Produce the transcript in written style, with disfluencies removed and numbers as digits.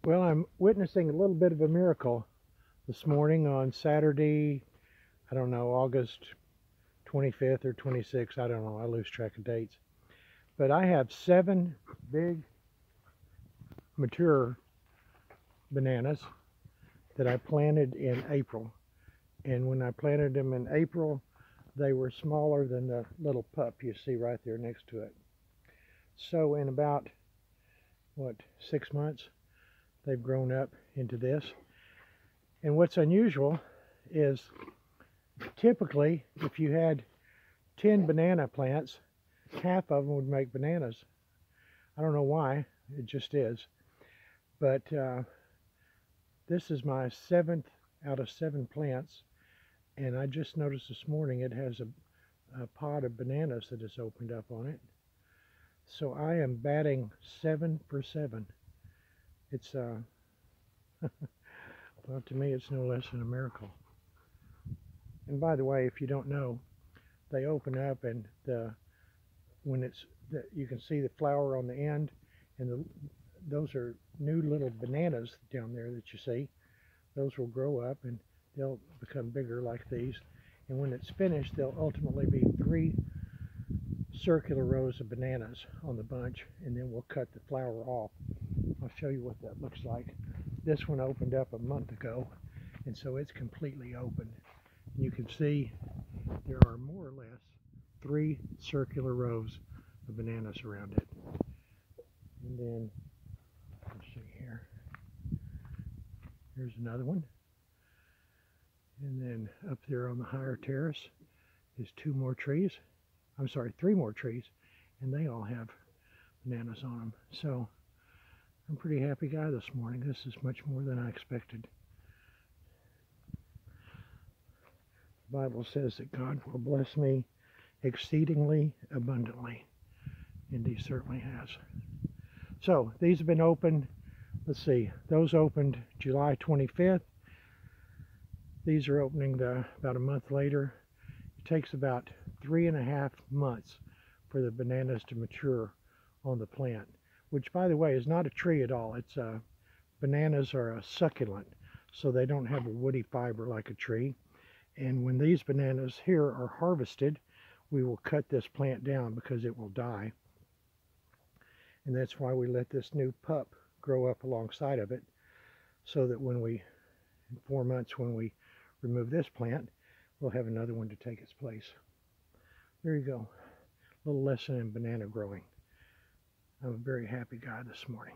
Well, I'm witnessing a little bit of a miracle this morning on Saturday, I don't know, August 25th or 26th, I don't know, I lose track of dates. But I have 7 big mature bananas that I planted in April. And when I planted them in April, they were smaller than the little pup you see right there next to it. So in about, 6 months, they've grown up into this. And what's unusual is typically if you had 10 banana plants, half of them would make bananas. I don't know why, it just is. But this is my 7th out of 7 plants, and I just noticed this morning it has a pod of bananas that has opened up on it. So I am batting 7 for 7. It's well, to me it's no less than a miracle. And by the way, if you don't know, they open up, and you can see the flower on the end, and those are new little bananas down there that you see. Those will grow up and they'll become bigger like these. And when it's finished, there'll ultimately be 3 circular rows of bananas on the bunch, and then we'll cut the flower off. I'll show you what that looks like. This one opened up a month ago, and so it's completely open. You can see there are more or less 3 circular rows of bananas around it. And then, let's see here. Here's another one. And then up there on the higher terrace is 2 more trees. I'm sorry, 3 more trees, and they all have bananas on them. So I'm a pretty happy guy this morning. This is much more than I expected. The Bible says that God will bless me exceedingly abundantly, and He certainly has. So these have been opened, let's see, those opened July 25th. These are opening about a month later. It takes about 3.5 months for the bananas to mature on the plant, which, by the way, is not a tree at all. It's bananas are a succulent, so they don't have a woody fiber like a tree. And when these bananas here are harvested, we will cut this plant down because it will die. And that's why we let this new pup grow up alongside of it, so that in 4 months, when we remove this plant, we'll have another one to take its place. There you go. A little lesson in banana growing. I'm a very happy guy this morning.